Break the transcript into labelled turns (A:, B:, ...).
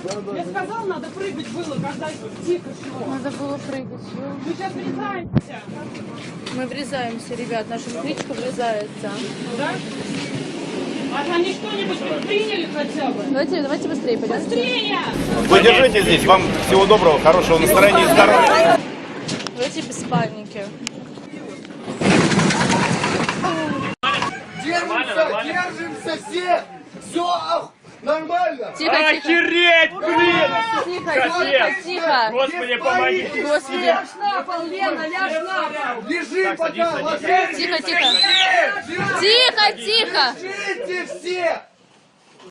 A: Я сказал, надо прыгать было, когда тихо шло.
B: Надо было прыгать.
A: Мы сейчас врезаемся.
B: Мы врезаемся, ребят. Наша электричка врезается.
A: Да? А они что-нибудь предприняли хотя бы?
B: Давайте быстрее пойдем.
A: Быстрее!
C: Вы держите здесь. Вам всего доброго, хорошего настроения и здоровья.
B: Давайте без паники.
D: Держимся все! Все нормально!
B: Тихо, тихо.
E: Охереть, блин!
B: Тихо,
E: Капец.
B: тихо, тихо.
E: Господи, помоги!
B: Господи.
A: Ляжь на пол, Лена, ляжь на пол!
D: Лежи пока! Ложись!
B: Тихо, тихо. Тихо, тихо.
D: Лежите все!